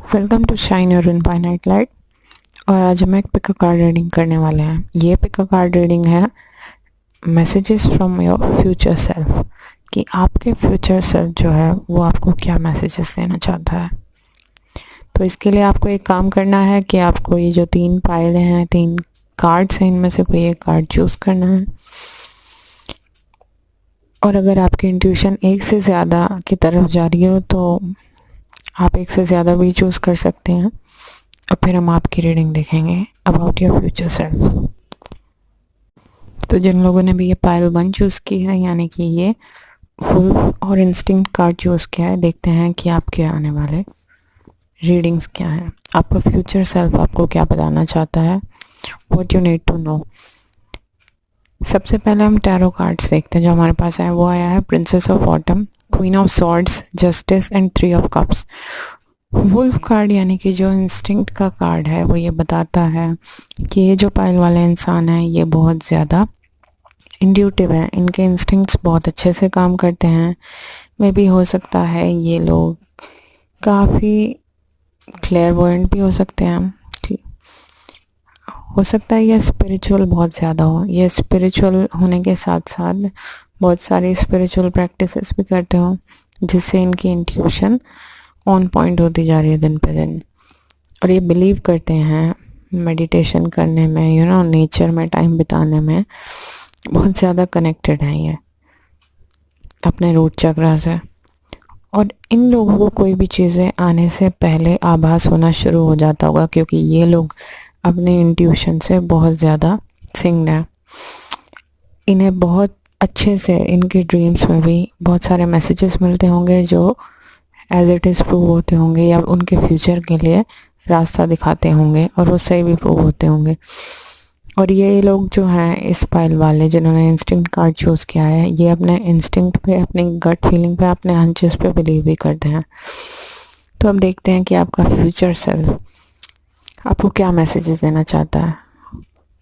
Welcome to shine your infinite light. और आज हम एक पिक कार्ड रीडिंग करने वाले हैं। ये पिक कार्ड रीडिंग है messages from your future self, कि आपके फ्यूचर सेल्फ जो है वो आपको क्या मैसेजेस देना चाहता है। तो इसके लिए आपको एक काम करना है कि आपको ये जो 3 फाइलें हैं, 3 कार्ड्स हैं, इनमें से कोई एक कार्ड चूज़ करना है। और अगर आपकी इंट्यूशन एक से ज़्यादा की तरफ जा रही हो तो आप एक से ज़्यादा भी चूज़ कर सकते हैं। और फिर हम आपकी रीडिंग देखेंगे अबाउट योर फ्यूचर सेल्फ। तो जिन लोगों ने भी ये पाइल 1 चूज़ की है, यानी कि ये वुल्फ और इंस्टिंक्ट कार्ड चूज़ किया है, देखते हैं कि आपके आने वाले रीडिंग्स क्या है। आपका फ्यूचर सेल्फ आपको क्या बताना चाहता है, what you need to know. सबसे पहले हम टैरो कार्ड्स देखते हैं जो हमारे पास है। वो आया है princess of autumn, queen of swords, justice and 3 of cups. Wolf card यानी कि जो इंस्टिंक्ट का कार्ड है, वो ये बताता है कि ये जो पाइल वाले इंसान है ये बहुत ज़्यादा इंट्यूटिव है, इनके इंस्टिंक्ट्स बहुत अच्छे से काम करते हैं। मे भी हो सकता है ये लोग काफ़ी क्लेयरवॉयंट भी हो सकते हैं। हो सकता है ये स्पिरिचुअल बहुत ज़्यादा हो। ये स्पिरिचुअल होने के साथ साथ बहुत सारी स्पिरिचुअल प्रैक्टिसेस भी करते हो, जिससे इनकी इंट्यूशन ऑन पॉइंट होती जा रही है दिन पे दिन। और ये बिलीव करते हैं मेडिटेशन करने में, नेचर में टाइम बिताने में बहुत ज़्यादा कनेक्टेड हैं ये अपने रूट चक्रा से। और इन लोगों को कोई भी चीज़ें आने से पहले आभास होना शुरू हो जाता होगा, क्योंकि ये लोग अपने इंट्यूशन से बहुत ज़्यादा सिंक्ड हैं। इन्हें बहुत अच्छे से इनके ड्रीम्स में भी बहुत सारे मैसेजेस मिलते होंगे जो एज इट इज़ प्रूव होते होंगे, या उनके फ्यूचर के लिए रास्ता दिखाते होंगे, और वो सही भी प्रूव होते होंगे। और ये लोग जो हैं इस पाइल वाले जिन्होंने इंस्टिंक्ट कार्ड चूज़ किया है, ये अपने इंस्टिंक्ट पे, अपनी गट फीलिंग पे, अपने हंचेस पे बिलीव भी करते हैं। तो अब देखते हैं कि आपका फ्यूचर सेल्फ आपको क्या मैसेजेस देना चाहता है।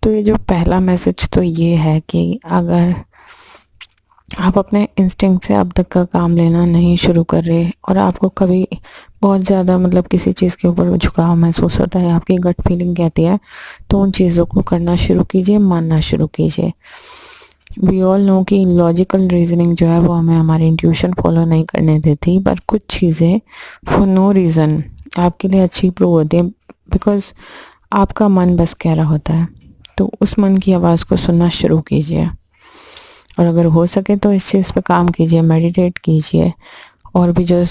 तो ये जो पहला मैसेज तो ये है कि अगर आप अपने इंस्टिंक्ट से अब तक का काम लेना नहीं शुरू कर रहे, और आपको कभी बहुत ज़्यादा किसी चीज़ के ऊपर झुकाव महसूस होता है, आपकी गट फीलिंग कहती है, तो उन चीज़ों को करना शुरू कीजिए, मानना शुरू कीजिए। वी ऑल नो कि लॉजिकल रीजनिंग जो है वो हमें हमारी इंट्यूशन फॉलो नहीं करने देती, पर कुछ चीज़ें फॉर नो रीज़न आपके लिए अच्छी प्रूव होती है, बिकॉज आपका मन बस कह रहा होता है। तो उस मन की आवाज़ को सुनना शुरू कीजिए, और अगर हो सके तो इस चीज़ पे काम कीजिए, मेडिटेट कीजिए। और भी जो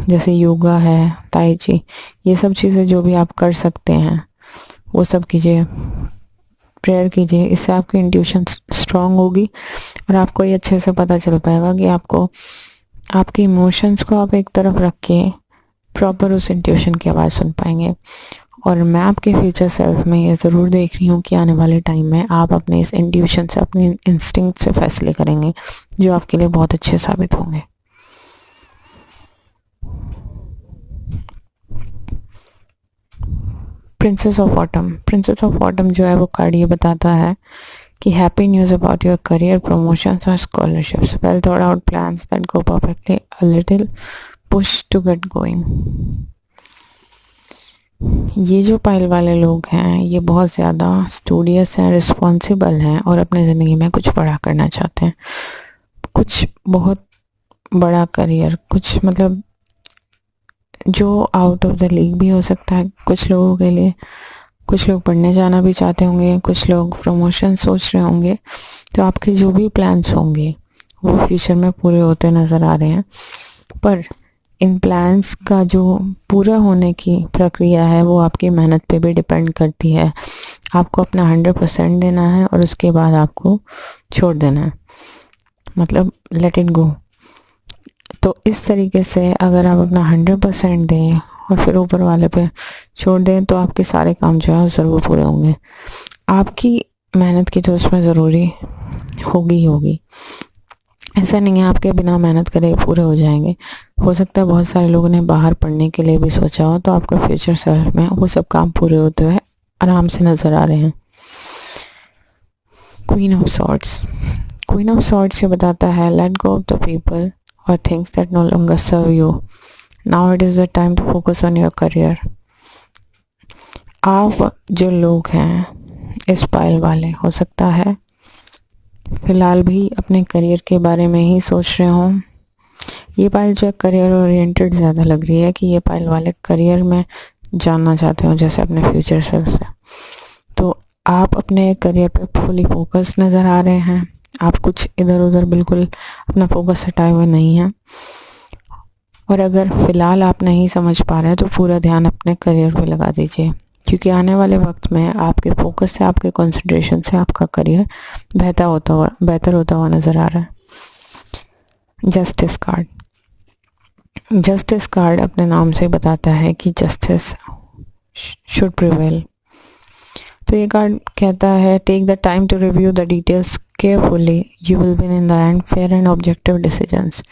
जैसे योगा है, ताई ची, ये सब चीज़ें जो भी आप कर सकते हैं वो सब कीजिए, प्रेयर कीजिए। इससे आपकी इंट्यूशन स्ट्रांग होगी, और आपको ये अच्छे से पता चल पाएगा कि आपको आपके इमोशंस को आप एक तरफ रख के प्रॉपर उस इंट्यूशन की आवाज़ सुन पाएंगे। और मैं आपके फ्यूचर सेल्फ में ये ज़रूर देख रही हूँ कि आने वाले टाइम में आप अपने इस इंट्यूशन से, अपने इंस्टिंक्ट से फैसले करेंगे जो आपके लिए बहुत अच्छे साबित होंगे। प्रिंसेस ऑफ ऑटम जो है वो कार्ड ये बताता है कि happy news about your career, promotions और scholarships, well thought out plans that go perfectly, a little push to get going. ये जो पाइल वाले लोग हैं ये बहुत ज़्यादा स्टूडियस हैं, रिस्पॉन्सिबल हैं, और अपने ज़िंदगी में कुछ बड़ा करना चाहते हैं, कुछ बहुत बड़ा करियर, कुछ जो आउट ऑफ द लीग भी हो सकता है कुछ लोगों के लिए। कुछ लोग पढ़ने जाना भी चाहते होंगे, कुछ लोग प्रमोशन सोच रहे होंगे। तो आपके जो भी प्लान्स होंगे वो फ्यूचर में पूरे होते नज़र आ रहे हैं, पर इन प्लान्स का जो पूरा होने की प्रक्रिया है वो आपकी मेहनत पे भी डिपेंड करती है। आपको अपना 100% देना है, और उसके बाद आपको छोड़ देना है, लेट इट गो। तो इस तरीके से अगर आप अपना 100% दें और फिर ऊपर वाले पे छोड़ दें, तो आपके सारे काम जो है ज़रूर पूरे होंगे। आपकी मेहनत की तो उसमें ज़रूरी होगी। ऐसा नहीं है आपके बिना मेहनत करे पूरे हो जाएंगे। हो सकता है बहुत सारे लोगों ने बाहर पढ़ने के लिए भी सोचा हो, तो आपका फ्यूचर सेल्फ में वो सब काम पूरे होते हुए आराम से नज़र आ रहे हैं। क्वीन ऑफ सॉर्ड्स ये बताता है let go of the people और things that no longer serve you, now it is the time to focus on your career. आप जो लोग हैं इस पाइल वाले, हो सकता है फिलहाल भी अपने करियर के बारे में ही सोच रहे हों। ये पाइल जो करियर ओरिएंटेड ज़्यादा लग रही है कि ये पाइल वाले करियर में जानना चाहते हो, जैसे अपने फ्यूचर सेल्फ से। तो आप अपने करियर पे फुली फोकस नज़र आ रहे हैं। आप कुछ इधर उधर बिल्कुल अपना फोकस हटाए हुए नहीं हैं। और अगर फ़िलहाल आप नहीं समझ पा रहे हैं तो पूरा ध्यान अपने करियर पे लगा दीजिए, क्योंकि आने वाले वक्त में आपके फोकस से, आपके कंसंट्रेशन से आपका करियर बेहतर होता हुआ नज़र आ रहा है। Justice card. जस्टिस कार्ड अपने नाम से बताता है कि जस्टिस शुड प्रिवेल। तो ये कार्ड कहता है, take the time to review the details carefully, you will win in the end fair and objective decisions.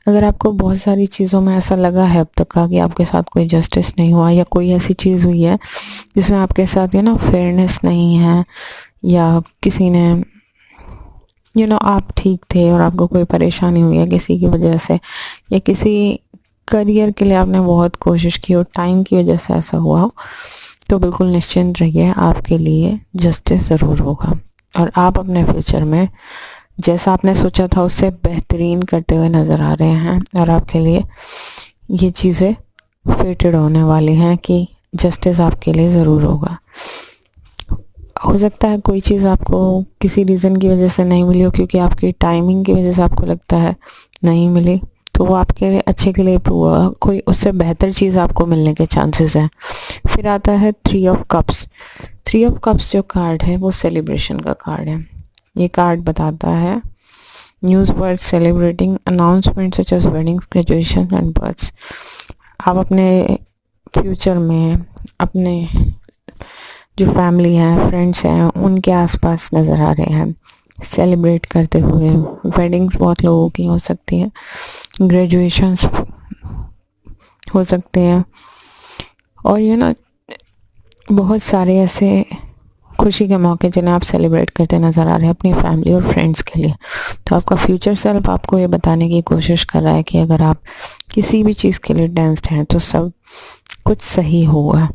अगर आपको बहुत सारी चीज़ों में ऐसा लगा है अब तक का कि आपके साथ कोई जस्टिस नहीं हुआ, या कोई ऐसी चीज़ हुई है जिसमें आपके साथ फेयरनेस नहीं है, या किसी ने आप ठीक थे और आपको कोई परेशानी हुई है किसी की वजह से, या किसी करियर के लिए आपने बहुत कोशिश की और टाइम की वजह से ऐसा हुआ हो, तो बिल्कुल निश्चिंत रहिए, आपके लिए जस्टिस ज़रूर होगा। और आप अपने फ्यूचर में जैसा आपने सोचा था उससे बेहतरीन करते हुए नज़र आ रहे हैं, और आपके लिए ये चीज़ें फेटेड होने वाली हैं कि जस्टिस आपके लिए ज़रूर होगा। हो सकता है कोई चीज़ आपको किसी रीज़न की वजह से नहीं मिली हो, क्योंकि आपकी टाइमिंग की वजह से आपको लगता है नहीं मिली, तो वो आपके लिए अच्छे के लिए हुआ, कोई उससे बेहतर चीज़ आपको मिलने के चांसेस हैं। फिर आता है 3 ऑफ कप्स। 3 ऑफ कप्स जो कार्ड है वो सेलिब्रेशन का कार्ड है। ये कार्ड बताता है news worth celebrating announcement such as weddings, graduation and births. आप अपने फ्यूचर में अपने जो फैमिली है, फ्रेंड्स हैं, उनके आसपास नज़र आ रहे हैं सेलिब्रेट करते हुए। वेडिंग्स बहुत लोगों की हो सकती है, ग्रेजुएशंस हो सकते हैं, और बहुत सारे ऐसे खुशी के मौके जिन्हें आप सेलिब्रेट करते नज़र आ रहे हैं अपनी फैमिली और फ्रेंड्स के लिए। तो आपका फ्यूचर सेल्फ आपको ये बताने की कोशिश कर रहा है कि अगर आप किसी भी चीज़ के लिए टेंस्ड हैं तो सब कुछ सही होगा।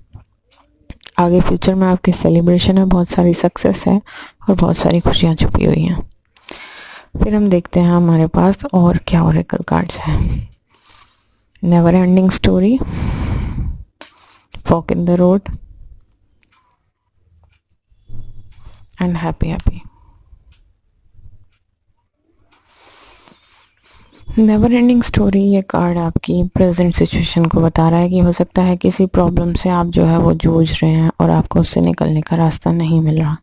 आगे फ्यूचर में आपके सेलिब्रेशन में बहुत सारी सक्सेस है और बहुत सारी खुशियाँ छुपी हुई हैं। फिर हम देखते हैं हमारे पास और क्या ओरेकल कार्ड्स हैं। Never ending story, fork in the road and happy happy. Never ending story ये कार्ड आपकी प्रेजेंट सिचुएशन को बता रहा है कि हो सकता है किसी प्रॉब्लम से आप वो जूझ रहे हैं और आपको उससे निकलने का रास्ता नहीं मिल रहा।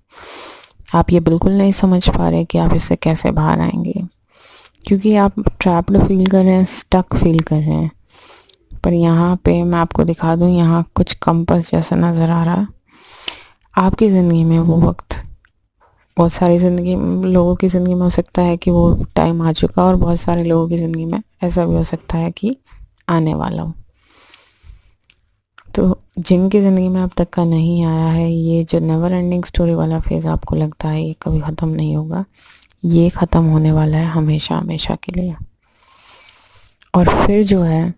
आप ये बिल्कुल नहीं समझ पा रहे कि आप इससे कैसे बाहर आएंगे, क्योंकि आप ट्रैप्ड फील कर रहे हैं, स्टक फील कर रहे हैं। पर यहाँ पे मैं आपको दिखा दूँ, यहाँ कुछ कंपास जैसा नज़र आ रहा है। आपकी ज़िंदगी में वो वक्त, बहुत सारी लोगों की ज़िंदगी में हो सकता है कि वो टाइम आ चुका, और बहुत सारे लोगों की ज़िंदगी में ऐसा भी हो सकता है कि आने वाला हो। तो जिनकी ज़िंदगी में अब तक का नहीं आया है, ये जो नेवर एंडिंग स्टोरी वाला फेज़ आपको लगता है ये कभी ख़त्म नहीं होगा, ये ख़त्म होने वाला है हमेशा हमेशा के लिए। और फिर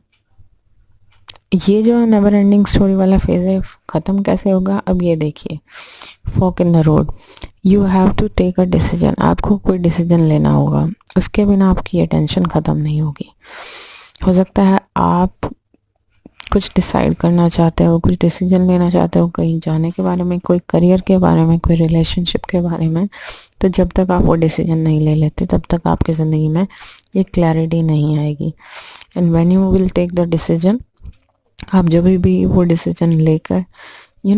ये जो नेवर एंडिंग स्टोरी वाला फेज़ है ख़त्म कैसे होगा, अब ये देखिए। Fork in the road, you have to take a decision. आपको कोई डिसीजन लेना होगा, उसके बिना आपकी ये टेंशन ख़त्म नहीं होगी। हो सकता है आप कुछ डिसाइड करना चाहते हो, कुछ डिसीजन लेना चाहते हो, कहीं जाने के बारे में, कोई करियर के बारे में, कोई रिलेशनशिप के बारे में। तो जब तक आप वो डिसीजन नहीं ले लेते तब तक आपकी ज़िंदगी में ये क्लैरिटी नहीं आएगी। And when you will take the decision, आप जब भी वो डिसीजन लेकर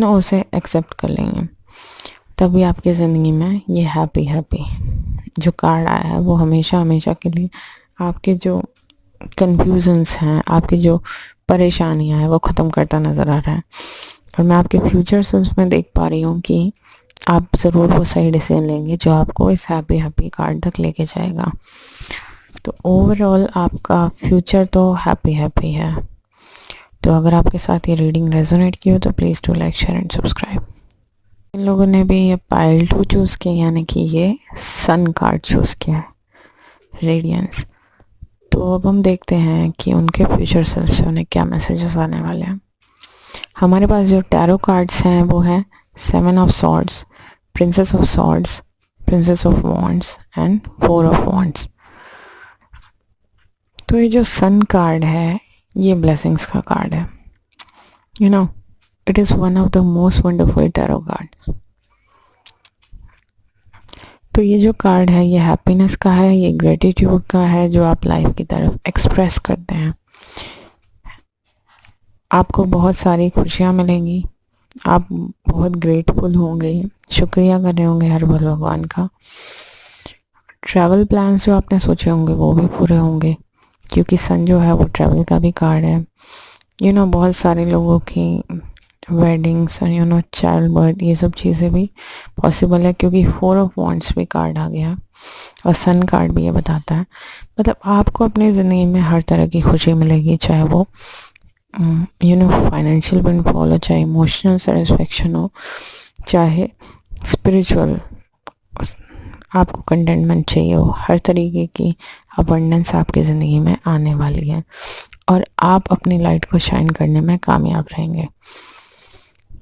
उसे एक्सेप्ट कर लेंगे, तभी आपकी ज़िंदगी में ये हैप्पी हैप्पी जो कार्ड आया है वो हमेशा हमेशा के लिए आपके जो कन्फ्यूजन्स हैं, आपकी जो परेशानियां हैं वो ख़त्म करता नज़र आ रहा है। और मैं आपके फ्यूचर सेल्फ में देख पा रही हूँ कि आप ज़रूर वो सही डिसीजन लेंगे जो आपको इस हैप्पी हैप्पी कार्ड तक लेके जाएगा। तो ओवरऑल आपका फ्यूचर तो हैप्पी हैप्पी है। तो अगर आपके साथ ये रीडिंग रेजोनेट की हो तो please do like, share and subscribe. इन लोगों ने भी ये पाइल 2 चूज़ किया, यानी कि ये सन कार्ड चूज़ किया है, रेडियंस। तो अब हम देखते हैं कि उनके फ्यूचर सेल्फ से उन्हें क्या मैसेजेस आने वाले हैं। हमारे पास जो टैरो कार्ड्स हैं वो है 7 of swords, princess of swords, princess of wands and 4 of wands. तो ये जो सन कार्ड है ये ब्लेसिंग्स का कार्ड है। You know, it is one of the most wonderful tarot card. तो ये जो कार्ड है ये हैप्पीनेस का है, ये ग्रेटिट्यूड का है जो आप लाइफ की तरफ एक्सप्रेस करते हैं। आपको बहुत सारी खुशियाँ मिलेंगी, आप बहुत ग्रेटफुल होंगे, शुक्रिया कर रहे होंगे हर पल भगवान का। ट्रैवल प्लान्स जो आपने सोचे होंगे वो भी पूरे होंगे, क्योंकि सन जो है वो ट्रैवल का भी कार्ड है। यू नो, बहुत सारे लोगों की वेडिंग्स और यू नो चाइल्ड बर्थ ये सब चीज़ें भी पॉसिबल है, क्योंकि 4 ऑफ वॉन्ड्स भी कार्ड आ गया और सन कार्ड भी ये बताता है। मतलब आपको अपनी ज़िंदगी में हर तरह की खुशी मिलेगी, चाहे वो यू नो फाइनेंशियल विंडफॉल हो, चाहे इमोशनल सेटिस्फेक्शन हो, चाहे स्पिरिचुअल आपको कंटेंटमेंट चाहिए हो, हर तरीके की अबंडेंस आपकी ज़िंदगी में आने वाली है और आप अपनी लाइट को शाइन करने में कामयाब रहेंगे।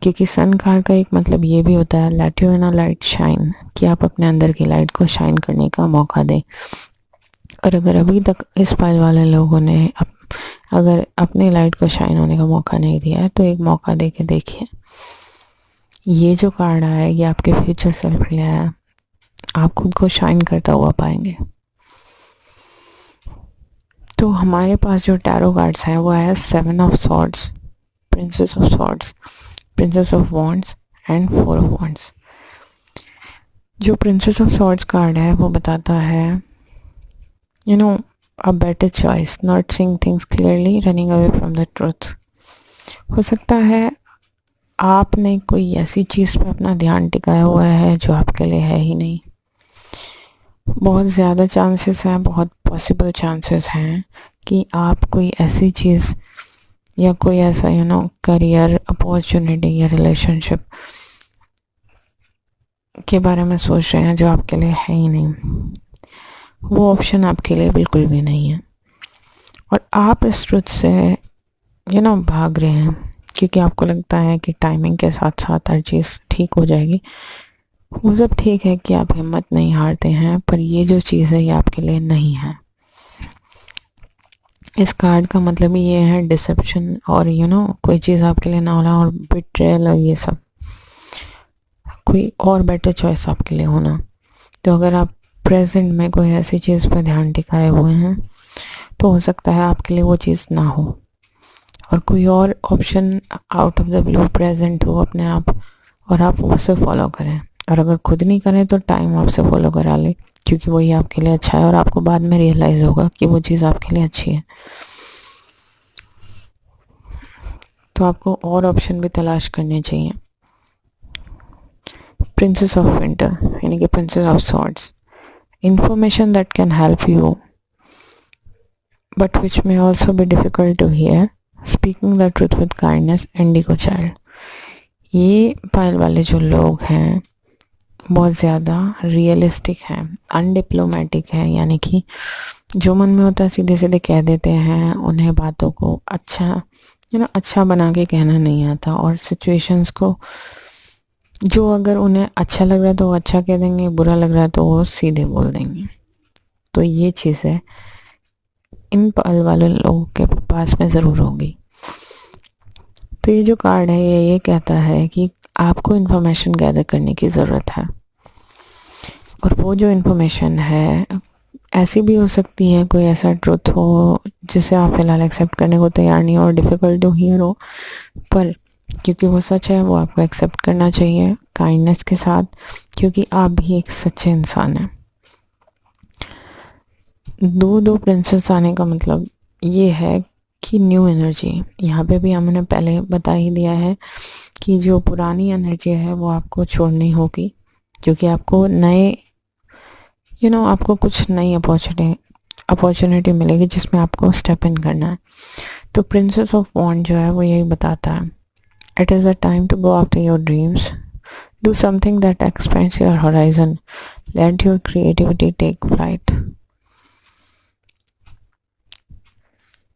क्योंकि सन कार्ड का एक मतलब ये भी होता है let your inner light shine, कि आप अपने अंदर की लाइट को शाइन करने का मौका दें। और अगर अभी तक इस पाइल वाले लोगों ने अगर अपनी लाइट को शाइन होने का मौका नहीं दिया है तो एक मौका दे के देखिए। ये जो कार्ड आया है ये आपके फ्यूचर सेल्फ के लिए है, आप खुद को शाइन करता हुआ पाएंगे। तो हमारे पास जो टैरो कार्ड्स हैं वो है 7 of swords, princess of swords, princess of wands and 4 of wands. जो प्रिंसेस ऑफ सॉर्ड्स कार्ड है वो बताता है you know a better choice, not seeing things clearly, running away from the truth. हो सकता है आपने कोई ऐसी चीज़ पे अपना ध्यान टिकाया हुआ है जो आपके लिए है ही नहीं। बहुत ज़्यादा चांसेस हैं, बहुत पॉसिबल चांसेस हैं कि आप कोई ऐसी चीज़ या कोई ऐसा यू नो करियर अपॉर्चुनिटी या रिलेशनशिप के बारे में सोच रहे हैं जो आपके लिए है ही नहीं। वो ऑप्शन आपके लिए बिल्कुल भी नहीं है और आप इस ट्रुथ से यू नो भाग रहे हैं क्योंकि आपको लगता है कि टाइमिंग के साथ साथ हर चीज़ ठीक हो जाएगी। वो सब ठीक है कि आप हिम्मत नहीं हारते हैं, पर ये जो चीज़ है ये आपके लिए नहीं है। इस कार्ड का मतलब ही ये है डिसेप्शन और यू नो कोई चीज़ आपके लिए ना होना और बिट्रेयल और ये सब, कोई और बेटर चॉइस आपके लिए होना। तो अगर आप प्रेजेंट में कोई ऐसी चीज़ पर ध्यान टिकाए हुए हैं तो हो सकता है आपके लिए वो चीज़ ना हो और कोई और option out of the blue present हो अपने आप और आप उसे फॉलो करें। और अगर खुद नहीं करें तो टाइम आपसे फॉलो करा ले, क्योंकि वही आपके लिए अच्छा है और आपको बाद में रियलाइज़ होगा कि वो चीज़ आपके लिए अच्छी है। तो आपको और ऑप्शन भी तलाश करने चाहिए। प्रिंसेस ऑफ विंटर यानी कि princess of swords, information that can help you but which may also be difficult to hear, speaking the truth with kindness, indigo child. ये पाइल वाले जो लोग हैं बहुत ज़्यादा रियलिस्टिक हैं, अनडिप्लोमेटिक हैं, यानी कि जो मन में होता है सीधे सीधे कह देते हैं। उन्हें बातों को अच्छा यू नो अच्छा बना के कहना नहीं आता और सिचुएशंस को जो अगर उन्हें अच्छा लग रहा है तो वो अच्छा कह देंगे, बुरा लग रहा है तो वो सीधे बोल देंगे। तो ये चीज़ है इन पल वाले लोगों के पास में ज़रूर होगी। तो ये जो कार्ड है ये कहता है कि आपको इन्फॉर्मेशन गैदर करने की ज़रूरत है और वो जो इन्फॉर्मेशन है ऐसी भी हो सकती है, कोई ऐसा ट्रुथ हो जिसे आप फ़िलहाल एक्सेप्ट करने को तैयार नहीं हो और डिफ़िकल्ट टू हियर हो, पर क्योंकि वो सच है वो आपको एक्सेप्ट करना चाहिए काइंडनेस के साथ, क्योंकि आप भी एक सच्चे इंसान हैं। दो प्रिंसेस आने का मतलब ये है कि न्यू एनर्जी, यहाँ पे भी हमने पहले बता ही दिया है कि जो पुरानी एनर्जी है वो आपको छोड़नी होगी, क्योंकि आपको नए आपको कुछ नई अपॉर्चुनिटी मिलेगी जिसमें आपको स्टेप इन करना है। तो प्रिंसेस ऑफ वॉन्ड जो है वो यही बताता है, it is a time to go after your dreams, do something that expands your horizon, let your creativity take flight.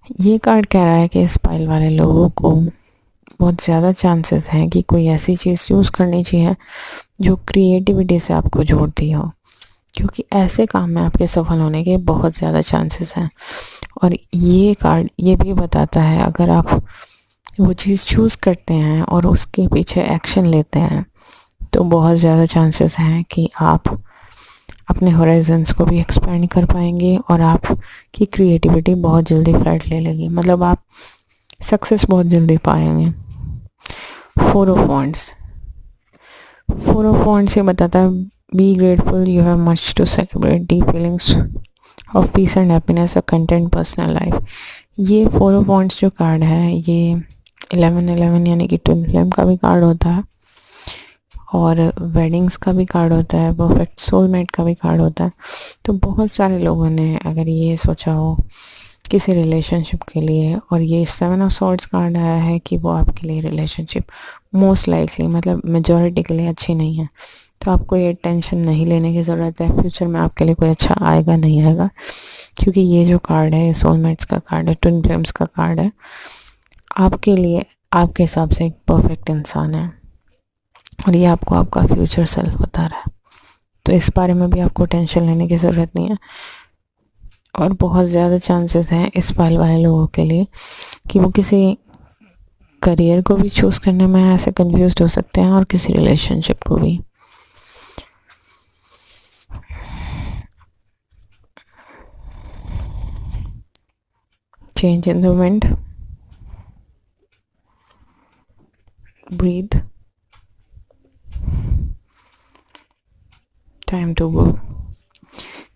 ये कार्ड कह रहा है कि इस पाइल वाले लोगों को बहुत ज़्यादा चांसेस हैं कि कोई ऐसी चीज़ चूज़ करनी चाहिए जो क्रिएटिविटी से आपको जोड़ती हो, क्योंकि ऐसे काम में आपके सफल होने के बहुत ज़्यादा चांसेस हैं। और ये कार्ड ये भी बताता है, अगर आप वो चीज़ चूज़ करते हैं और उसके पीछे एक्शन लेते हैं तो बहुत ज़्यादा चांसेस हैं कि आप अपने होराइजन्स को भी एक्सपेंड कर पाएंगे और आपकी क्रिएटिविटी बहुत जल्दी फ्लाइट ले लेगी, मतलब आप सक्सेस बहुत जल्दी पाएंगे। Four of wands, four of wands ये बताता है be grateful, you have much to celebrate, deep feelings of peace and happiness, a content personal life. ये फोर ऑफ वॉन्ड्स जो कार्ड है ये 1111 यानी कि ट्विन फ्लेम का भी कार्ड होता है और वेडिंग्स का भी कार्ड होता है, परफेक्ट सोलमेट का भी कार्ड होता है। तो बहुत सारे लोगों ने अगर ये सोचा हो किसी रिलेशनशिप के लिए, और ये 7 ऑफ सॉर्ड्स कार्ड आया है कि वो आपके लिए रिलेशनशिप मोस्ट लाइकली मतलब मेजॉरिटी के लिए अच्छी नहीं है, तो आपको ये टेंशन नहीं लेने की ज़रूरत है फ्यूचर में आपके लिए कोई अच्छा आएगा नहीं आएगा, क्योंकि ये जो कार्ड है सोलमेट्स का कार्ड है, ट्विन फ्लेम्स का कार्ड है, आपके लिए आपके हिसाब से एक परफेक्ट इंसान है और ये आपको आपका फ्यूचर सेल्फ बता रहा है। तो इस बारे में भी आपको टेंशन लेने की ज़रूरत नहीं है। और बहुत ज़्यादा चांसेस हैं इस पाइल वाले लोगों के लिए कि वो किसी करियर को भी चूज़ करने में ऐसे कंफ्यूज हो सकते हैं और किसी रिलेशनशिप को भी। Change in the wind, breathe, time to go.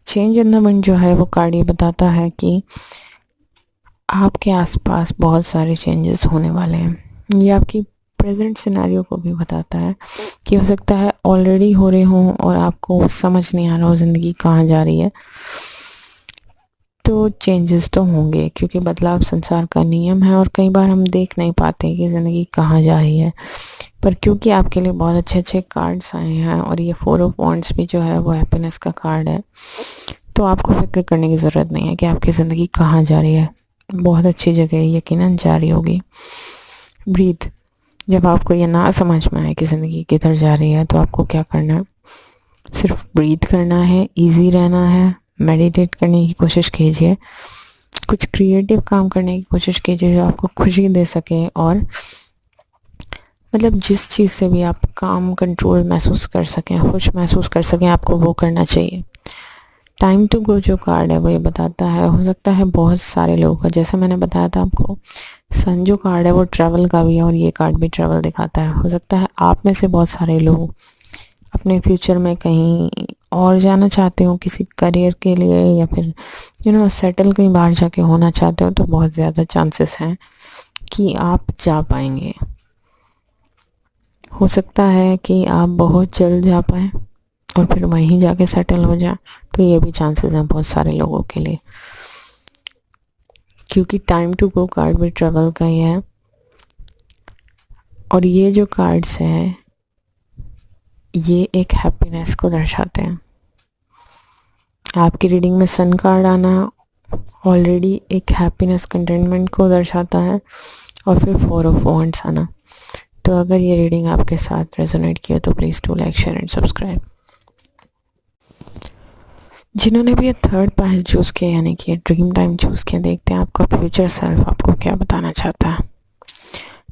Change in the wind जो है वो कार्ड ये बताता है कि आपके आसपास बहुत सारे चेंजेस होने वाले हैं। ये आपकी प्रेजेंट सिनेरियो को भी बताता है कि हो सकता है ऑलरेडी हो रहे हों और आपको समझ नहीं आ रहा हो ज़िंदगी कहाँ जा रही है। तो चेंजेस तो होंगे क्योंकि बदलाव संसार का नियम है और कई बार हम देख नहीं पाते कि ज़िंदगी कहाँ जा रही है, पर क्योंकि आपके लिए बहुत अच्छे अच्छे कार्ड्स आए हैं और ये फोर ऑफ वॉन्ड्स भी जो है वो हैप्पीनेस का कार्ड है, तो आपको फिक्र करने की ज़रूरत नहीं है कि आपकी ज़िंदगी कहाँ जा रही है, बहुत अच्छी जगह यकीनन जा रही होगी। ब्रीथ, जब आपको ये ना समझ में आए कि ज़िंदगी किधर जा रही है तो आपको क्या करना है, सिर्फ ब्रीथ करना है, इजी रहना है, मेडिटेट करने की कोशिश कीजिए, कुछ क्रिएटिव काम करने की कोशिश कीजिए जो आपको खुशी दे सके, और मतलब जिस चीज़ से भी आप काम कंट्रोल महसूस कर सकें, खुश महसूस कर सकें, आपको वो करना चाहिए। टाइम टू गो जो कार्ड है वो ये बताता है, हो सकता है बहुत सारे लोगों का, जैसे मैंने बताया था आपको सन जो कार्ड है वो ट्रैवल का भी है और ये कार्ड भी ट्रैवल दिखाता है। हो सकता है आप में से बहुत सारे लोग अपने फ्यूचर में कहीं और जाना चाहते हो किसी करियर के लिए, या फिर सेटल कहीं बाहर जाके होना चाहते हो, तो बहुत ज़्यादा चांसेस हैं कि आप जा पाएंगे। हो सकता है कि आप बहुत जल्द जा पाएँ और फिर वहीं जाके सेटल हो जाए, तो ये भी चांसेस हैं बहुत सारे लोगों के लिए, क्योंकि टाइम टू गो कार्ड भी ट्रैवल का ही है। और ये जो कार्ड्स हैं ये एक हैप्पीनेस को दर्शाते हैं। आपकी रीडिंग में सन कार्ड आना ऑलरेडी एक हैप्पीनेस कंटेनमेंट को दर्शाता है, और फिर फोर ऑफ वॉन्ड्स आना। तो अगर ये रीडिंग आपके साथ रेजोनेट किया तो please do like, share and subscribe. जिन्होंने भी ये थर्ड पाइल चूज़ किया यानी कि ड्रीम टाइम चूज़ किया, देखते हैं आपका फ्यूचर सेल्फ आपको क्या बताना चाहता है।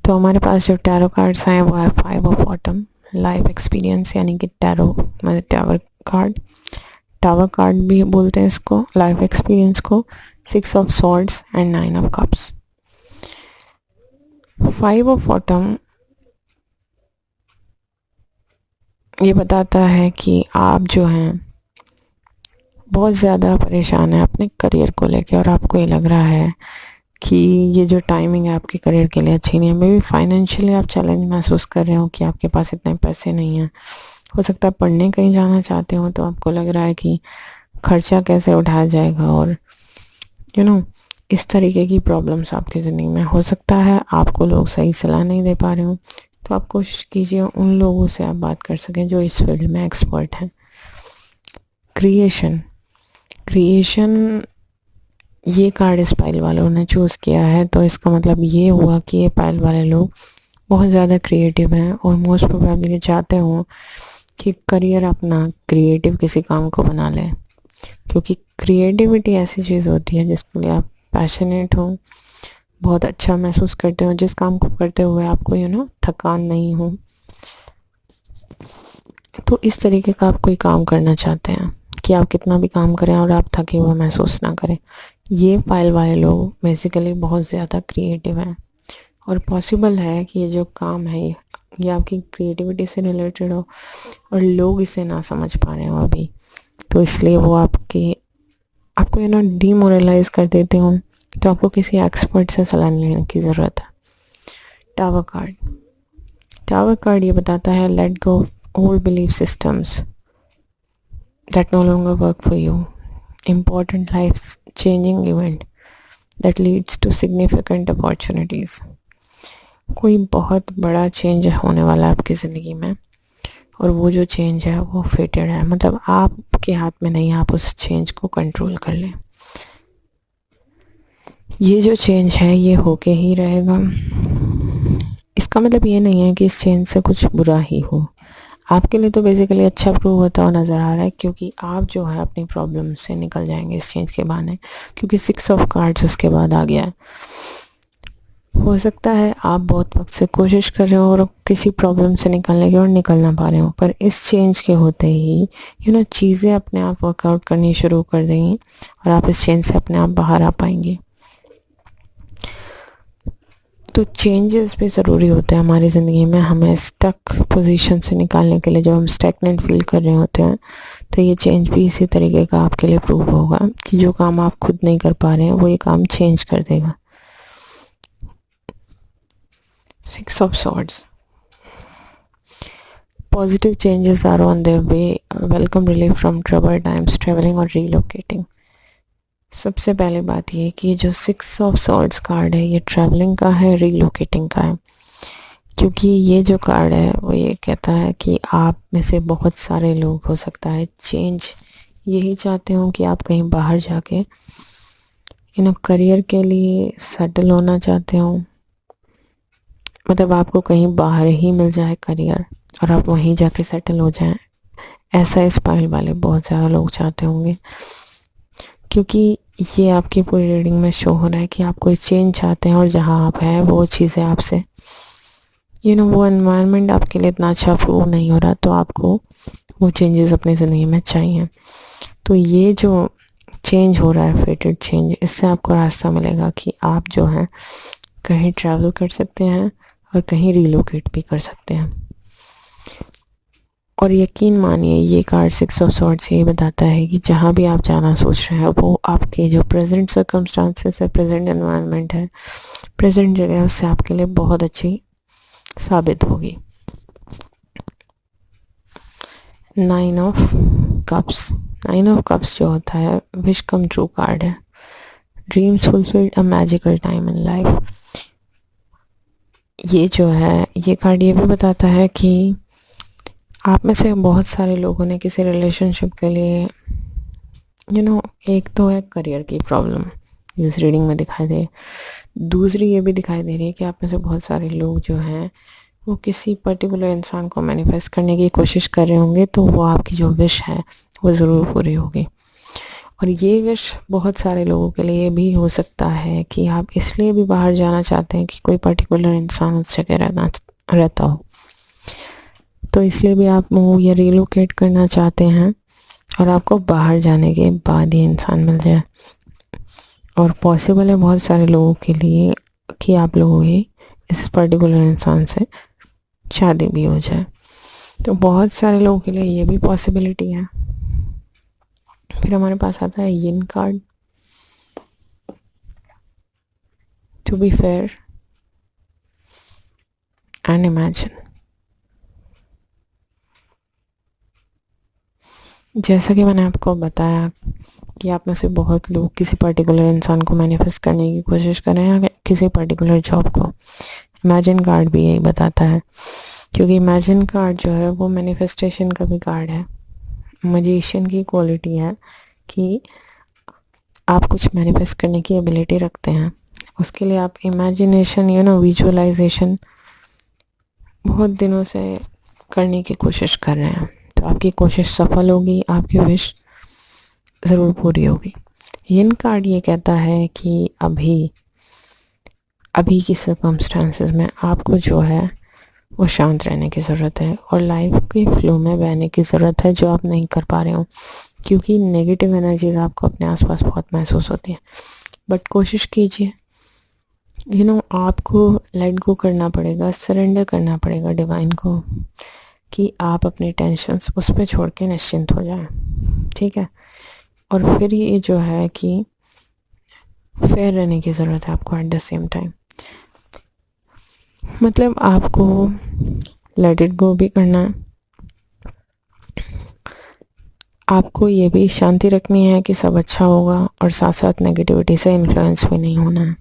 तो हमारे पास जो टैरो कार्ड्स हैं वो है 5 ऑफ ऑटम, लाइफ एक्सपीरियंस यानी कि टैरो मतलब टावर कार्ड, टावर कार्ड भी बोलते हैं इसको, लाइफ एक्सपीरियंस को, 6 of swords and 9 of cups. 5 of autumn ये बताता है कि आप जो हैं बहुत ज़्यादा परेशान हैं अपने करियर को लेके, और आपको ये लग रहा है कि ये जो टाइमिंग है आपके करियर के लिए अच्छी नहीं है। मे बी फाइनेंशियली आप चैलेंज महसूस कर रहे हो कि आपके पास इतने पैसे नहीं हैं। हो सकता है पढ़ने कहीं जाना चाहते हो तो आपको लग रहा है कि खर्चा कैसे उठाया जाएगा, और इस तरीके की प्रॉब्लम्स आपकी ज़िंदगी में। हो सकता है आपको लोग सही सलाह नहीं दे पा रहे हो, तो आप कोशिश कीजिए उन लोगों से आप बात कर सकें जो इस फील्ड में एक्सपर्ट हैं। क्रिएशन ये कार्ड इस पाइल वालों ने चूज़ किया है, तो इसका मतलब ये हुआ कि ये पाइल वाले लोग बहुत ज़्यादा क्रिएटिव हैं और मोस्ट प्रोबेबली चाहते हों कि करियर अपना क्रिएटिव किसी काम को बना लें, क्योंकि क्रिएटिविटी ऐसी चीज़ होती है जिसके लिए आप पैशनेट हो, बहुत अच्छा महसूस करते हो, जिस काम को करते हुए आपको थकान नहीं हो, तो इस तरीके का आप कोई काम करना चाहते हैं कि आप कितना भी काम करें और आप थके हुए महसूस ना करें। ये पाइल वाले लोग बेसिकली बहुत ज़्यादा क्रिएटिव हैं और पॉसिबल है कि ये जो काम है ये आपकी क्रिएटिविटी से रिलेटेड हो और लोग इसे ना समझ पा रहे हो अभी, तो इसलिए वो आपको डीमोरलाइज कर देते हो, तो आपको किसी एक्सपर्ट से सलाह लेने की ज़रूरत है। टावर कार्ड ये बताता है let go old belief systems that no longer work for you. Important life changing event that leads to significant opportunities. कोई बहुत बड़ा चेंज होने वाला है आपकी ज़िंदगी में और वो जो चेंज है वो फेटेड है, मतलब आपके हाथ में नहीं, आप उस चेंज को कंट्रोल कर लें। ये जो चेंज है ये होके ही रहेगा। इसका मतलब ये नहीं है कि इस चेंज से कुछ बुरा ही हो, आपके लिए तो बेसिकली अच्छा प्रूव होता हुआ नज़र आ रहा है, क्योंकि आप जो है अपनी प्रॉब्लम से निकल जाएंगे इस चेंज के बहाने, क्योंकि 6 ऑफ कार्ड्स उसके बाद आ गया है। हो सकता है आप बहुत वक्त से कोशिश कर रहे हो और किसी प्रॉब्लम से निकलने की और निकल ना पा रहे हो, पर इस चेंज के होते ही चीज़ें अपने आप वर्कआउट करनी शुरू कर देंगी और आप इस चेंज से अपने आप बाहर आ पाएंगे। तो चेंजेस भी ज़रूरी होते हैं हमारी ज़िंदगी में, हमें स्टक पोजीशन से निकालने के लिए। जब हम स्टैग्नेंट फील कर रहे होते हैं तो ये चेंज भी इसी तरीके का आपके लिए प्रूव होगा कि जो काम आप खुद नहीं कर पा रहे हैं वो ये काम चेंज कर देगा। 6 of swords, positive changes are on their way, welcome relief from trouble times, travelling और रीलोकेटिंग। सबसे पहले बात ये कि जो 6 ऑफ सॉर्ड्स कार्ड है ये ट्रैवलिंग का है, रीलोकेटिंग का है, क्योंकि ये जो कार्ड है वो ये कहता है कि आप में से बहुत सारे लोग हो सकता है चेंज यही चाहते हो कि आप कहीं बाहर जाके करियर के लिए सेटल होना चाहते हो, मतलब आपको कहीं बाहर ही मिल जाए करियर और आप वहीं जाके सेटल हो जाएं, ऐसा इस पाइल वाले बहुत ज़्यादा लोग चाहते होंगे, क्योंकि ये आपकी पूरी रीडिंग में शो हो रहा है कि आप कोई चेंज चाहते हैं और जहाँ आप हैं वो चीज़ें आपसे वो एनवायरनमेंट आपके लिए इतना अच्छा प्रूव नहीं हो रहा, तो आपको वो चेंजेस अपनी ज़िंदगी में चाहिए। तो ये जो चेंज हो रहा है, फेटेड चेंज, इससे आपको रास्ता मिलेगा कि आप जो है कहीं ट्रैवल कर सकते हैं और कहीं रिलोकेट भी कर सकते हैं। और यकीन मानिए ये कार्ड 6 ऑफ सॉर्ड्स ये बताता है कि जहाँ भी आप जाना सोच रहे हैं वो आपके जो प्रेजेंट सर्कमस्टांसेस है, प्रेजेंट एनवायरनमेंट है, प्रेजेंट जगह है, उससे आपके लिए बहुत अच्छी साबित होगी। 9 ऑफ कप्स, 9 ऑफ कप्स जो होता है विश कम ट्रू कार्ड है, dreams fulfilled, a magical time in life. ये जो है ये कार्ड ये भी बताता है कि आप में से बहुत सारे लोगों ने किसी रिलेशनशिप के लिए एक तो है करियर की प्रॉब्लम जो इस रीडिंग में दिखाई दे, दूसरी ये भी दिखाई दे रही है कि आप में से बहुत सारे लोग जो हैं वो किसी पर्टिकुलर इंसान को मैनिफेस्ट करने की कोशिश कर रहे होंगे, तो वो आपकी जो विश है वो ज़रूर पूरी होगी। और ये विश बहुत सारे लोगों के लिए भी हो सकता है कि आप इसलिए भी बाहर जाना चाहते हैं कि कोई पर्टिकुलर इंसान उस जगह रहता हो, तो इसलिए भी आप मूव या रिलोकेट करना चाहते हैं और आपको बाहर जाने के बाद ही इंसान मिल जाए। और पॉसिबल है बहुत सारे लोगों के लिए कि आप लोगों की इस पर्टिकुलर इंसान से शादी भी हो जाए, तो बहुत सारे लोगों के लिए ये भी पॉसिबिलिटी है। फिर हमारे पास आता है यिन card, to be fair and imagine. जैसा कि मैंने आपको बताया कि आप में से बहुत लोग किसी पर्टिकुलर इंसान को मैनिफेस्ट करने की कोशिश कर रहे हैं, किसी पर्टिकुलर जॉब को। इमेजिन कार्ड भी यही बताता है, क्योंकि इमेजिन कार्ड जो है वो मैनिफेस्टेशन का भी कार्ड है, मजिशियन की क्वालिटी है कि आप कुछ मैनिफेस्ट करने की एबिलिटी रखते हैं, उसके लिए आप इमेजिनेशन विजुअलाइजेशन बहुत दिनों से करने की कोशिश कर रहे हैं, तो आपकी कोशिश सफल होगी, आपकी विश ज़रूर पूरी होगी। यिन कार्ड ये कहता है कि अभी की सर्कमस्टांसेस में आपको जो है वो शांत रहने की ज़रूरत है और लाइफ के फ्लो में बहने की ज़रूरत है, जो आप नहीं कर पा रहे हो, क्योंकि नेगेटिव एनर्जीज आपको अपने आसपास बहुत महसूस होती हैं। बट कोशिश कीजिए, आपको लेट गो करना पड़ेगा, सरेंडर करना पड़ेगा डिवाइन को, कि आप अपनी टेंशन्स उस पर छोड़ के निश्चिंत हो जाएं, ठीक है। और फिर ये जो है कि फेयर रहने की ज़रूरत है आपको एट द सेम टाइम, मतलब आपको लेट इट गो भी करना है, आपको ये भी शांति रखनी है कि सब अच्छा होगा, और साथ साथ नेगेटिविटी से इन्फ्लुएंस भी नहीं होना है।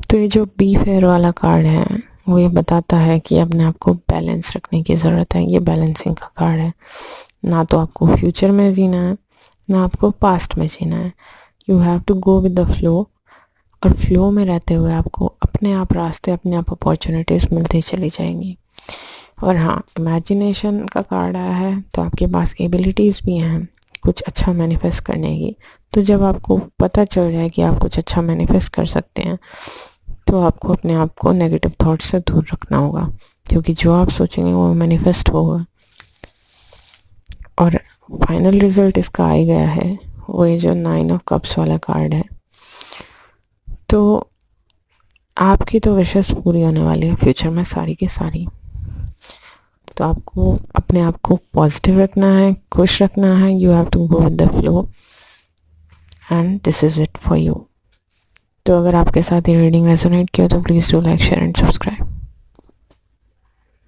तो ये जो बी फेयर वाला कार्ड है वो ये बताता है कि अपने आप को बैलेंस रखने की ज़रूरत है। ये बैलेंसिंग का कार्ड है, ना तो आपको फ्यूचर में जीना है, ना आपको पास्ट में जीना है। You have to go with the flow, और फ्लो में रहते हुए आपको अपने आप रास्ते, अपने आप अपॉर्चुनिटीज़ मिलती चली जाएंगी। और हाँ, इमेजिनेशन का कार्ड आया है, तो आपके पास एबिलिटीज़ भी हैं कुछ अच्छा मैनिफेस्ट करने की। तो जब आपको पता चल जाए कि आप कुछ अच्छा मैनिफेस्ट कर सकते हैं, तो आपको अपने आप को नेगेटिव थॉट से दूर रखना होगा, क्योंकि जो आप सोचेंगे वो मैनिफेस्ट होगा। और फाइनल रिजल्ट इसका आ गया है, वो ये जो 9 ऑफ कप्स वाला कार्ड है। तो आपकी तो विशेस पूरी होने वाली है फ्यूचर में सारी की सारी। तो आपको अपने आप को पॉजिटिव रखना है, खुश रखना है। You have to go with the flow, and this is it for you. तो अगर आपके साथ ये रीडिंग रेजोनेट किया तो please do like, share and subscribe.